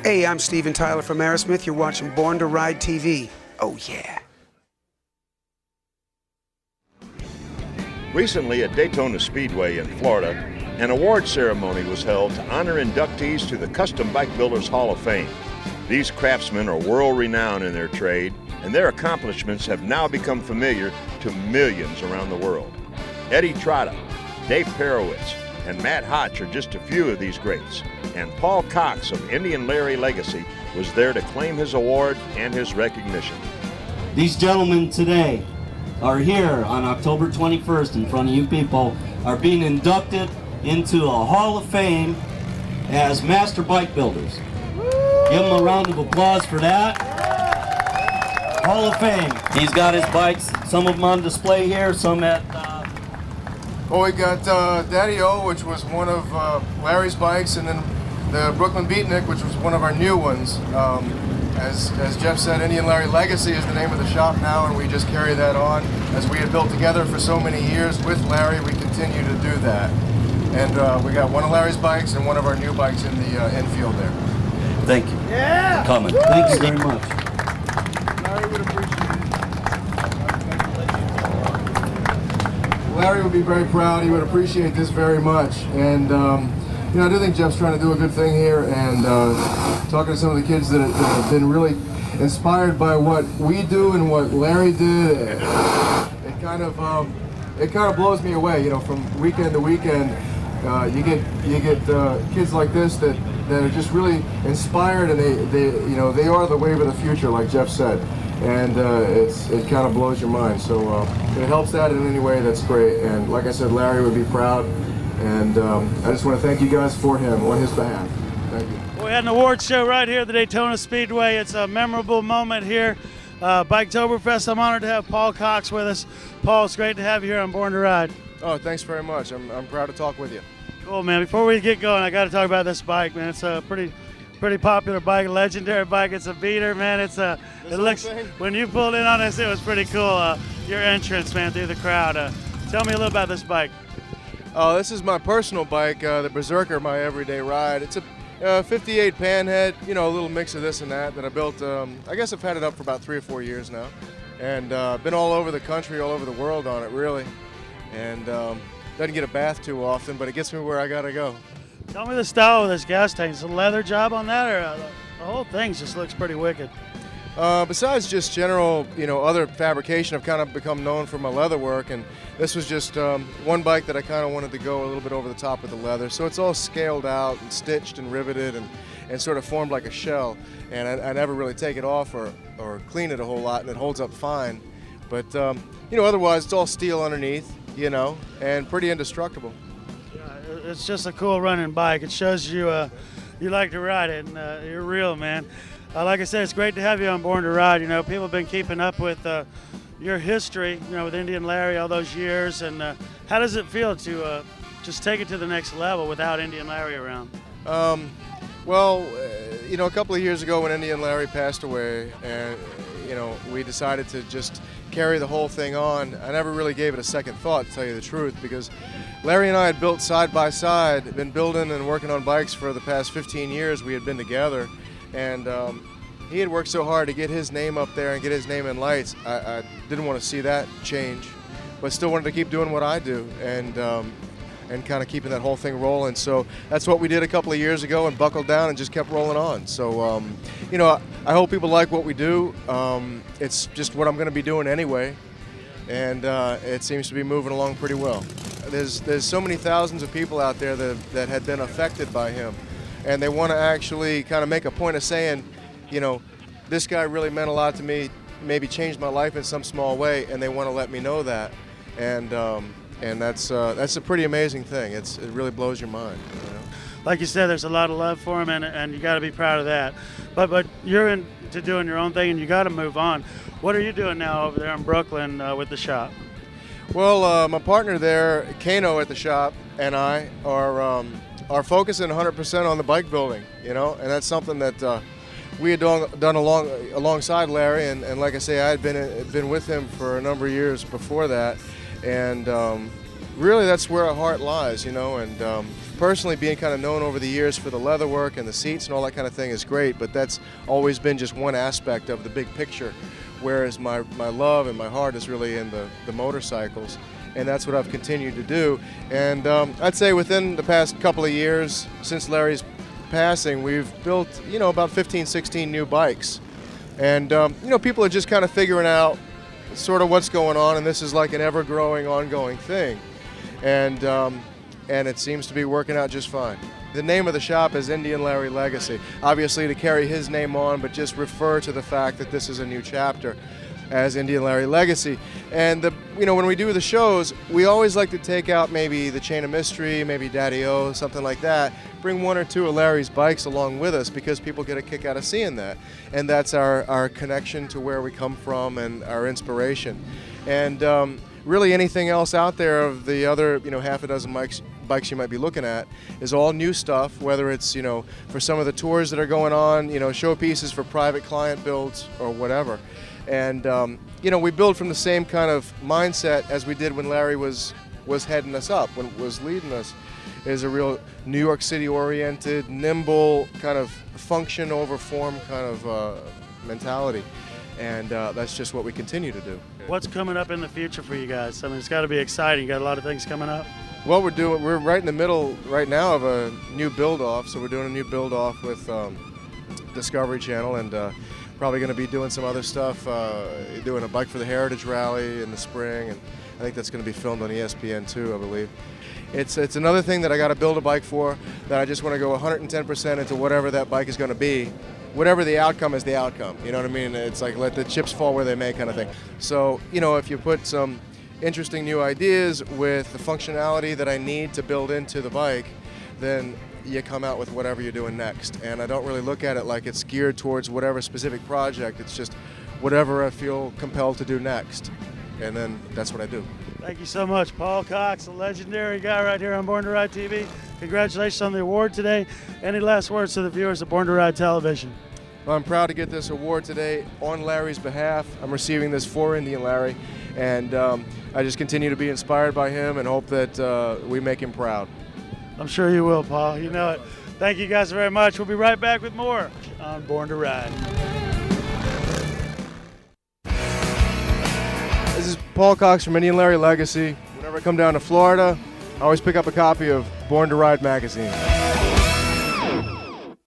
Hey, I'm Steven Tyler from Aerosmith. You're watching Born to Ride TV. Oh, yeah. Recently at Daytona Speedway in Florida, an award ceremony was held to honor inductees to the Custom Bike Builders Hall of Fame. These craftsmen are world-renowned in their trade, and their accomplishments have now become familiar to millions around the world. Eddie Trotta, Dave Perowitz, and Matt Hotch are just a few of these greats, and Paul Cox of Indian Larry legacy was there to claim his award and his recognition. These gentlemen today are here on October 21st in front of you people, are being inducted into a Hall of Fame as Master Bike Builders. Give them a round of applause for that. Hall of Fame. He's got his bikes, some of them on display here, some at... Well, we got Daddy O, which was one of Larry's bikes, and then the Brooklyn Beatnik, which was one of our new ones. As Jeff said, Indian Larry Legacy is the name of the shop now, and we just carry that on. As we had built together for so many years with Larry, we continue to do that. And we got one of Larry's bikes and one of our new bikes in the infield there. Thank you. Yeah! For coming. Thank you very much. Larry would appreciate it. Larry would be very proud. He would appreciate this very much. And you know, I do think Jeff's trying to do a good thing here, and talking to some of the kids that have been really inspired by what we do and what Larry did, it kind of blows me away. You know, from weekend to weekend, you get kids like this that are just really inspired, and they are the wave of the future, like Jeff said, and it kind of blows your mind. So if it helps that in any way, that's great. And like I said, Larry would be proud. And I just want to thank you guys for him on his behalf. Thank you. We had an awards show right here at the Daytona Speedway. It's a memorable moment here. Biketoberfest. I'm honored to have Paul Cox with us. Paul, it's great to have you here on Born to Ride. Oh, thanks very much. I'm proud to talk with you. Cool, man. Before we get going, I got to talk about this bike, man. It's a pretty popular bike, a legendary bike. It's a beater, man. It looks, when you pulled in on this, it was pretty cool. Your entrance, man, through the crowd. Tell me a little about this bike. Oh, this is my personal bike, the Berserker, my everyday ride. It's a 58 panhead, you know, a little mix of this and that I built. I guess I've had it up for about 3 or 4 years now, and been all over the country, all over the world on it, really. And doesn't get a bath too often, but it gets me where I gotta go. Tell me the style of this gas tank. Is it a leather job on that, or the whole thing just looks pretty wicked? Besides just general, you know, other fabrication, I've kind of become known for my leather work, and this was just one bike that I kind of wanted to go a little bit over the top with the leather. So it's all scaled out and stitched and riveted and sort of formed like a shell. And I never really take it off or clean it a whole lot, and it holds up fine. But, you know, otherwise it's all steel underneath, you know, and pretty indestructible. Yeah, it's just a cool running bike. It shows you you like to ride it, and you're real, man. Like I said, it's great to have you on Born to Ride. You know, people have been keeping up with your history, you know, with Indian Larry all those years. And how does it feel to just take it to the next level without Indian Larry around? Well, you know, a couple of years ago when Indian Larry passed away, and you know, we decided to just carry the whole thing on. I never really gave it a second thought, to tell you the truth, because Larry and I had built side by side, been building and working on bikes for the past 15 years. We had been together. And he had worked so hard to get his name up there and get his name in lights. I didn't want to see that change, but still wanted to keep doing what I do and kind of keeping that whole thing rolling. So that's what we did a couple of years ago and buckled down and just kept rolling on. So, you know, I hope people like what we do. It's just what I'm going to be doing anyway, and it seems to be moving along pretty well. There's so many thousands of people out there that had been affected by him. And they want to actually kind of make a point of saying, you know, this guy really meant a lot to me, maybe changed my life in some small way, and they want to let me know that. And that's a pretty amazing thing. It really blows your mind. You know? Like you said, there's a lot of love for him, and you got to be proud of that. But you're into doing your own thing, and you got to move on. What are you doing now over there in Brooklyn with the shop? Well, my partner there, Kano at the shop, and I are focusing 100% on the bike building, you know, and that's something that we had done alongside Larry, and like I say, I had been with him for a number of years before that, and really that's where our heart lies, you know, and personally, being kind of known over the years for the leather work and the seats and all that kind of thing is great, but that's always been just one aspect of the big picture, whereas my love and my heart is really in the motorcycles, and that's what I've continued to do. And I'd say within the past couple of years, since Larry's passing, we've built, about 15, 16 new bikes. And, people are just kind of figuring out sort of what's going on, and this is like an ever-growing, ongoing thing. And it seems to be working out just fine. The name of the shop is Indian Larry Legacy, obviously to carry his name on, but just refer to the fact that this is a new chapter as Indian Larry Legacy. And when we do the shows, we always like to take out maybe the Chain of Mystery, maybe Daddy-O, something like that. Bring one or two of Larry's bikes along with us because people get a kick out of seeing that. And that's our connection to where we come from and our inspiration. And really anything else out there of the other, half a dozen bikes you might be looking at is all new stuff, whether it's, for some of the tours that are going on, showpieces for private client builds or whatever. And, we build from the same kind of mindset as we did when Larry was heading us up, when was leading us, is a real New York City oriented, nimble, kind of function over form kind of mentality. And that's just what we continue to do. What's coming up in the future for you guys? I mean, it's got to be exciting. You got a lot of things coming up. Well, we're right in the middle right now of a new build-off. So we're doing a new build-off with Discovery Channel, and probably going to be doing some other stuff, doing a Bike for the Heritage Rally in the spring, and I think that's going to be filmed on ESPN2, I believe. It's another thing that I got to build a bike for, that I just want to go 110% into whatever that bike is going to be. Whatever the outcome is the outcome, you know what I mean? It's like let the chips fall where they may kind of thing. So, if you put some interesting new ideas with the functionality that I need to build into the bike, then you come out with whatever you're doing next. And I don't really look at it like it's geared towards whatever specific project. It's just whatever I feel compelled to do next. And then that's what I do. Thank you so much, Paul Cox, a legendary guy right here on Born to Ride TV. Congratulations on the award today. Any last words to the viewers of Born to Ride Television? Well, I'm proud to get this award today on Larry's behalf. I'm receiving this for Indian Larry, and I just continue to be inspired by him and hope that we make him proud. I'm sure you will, Paul. You know it. Thank you guys very much. We'll be right back with more on Born to Ride. This is Paul Cox from Indian Larry Legacy. Whenever I come down to Florida, I always pick up a copy of Born to Ride magazine.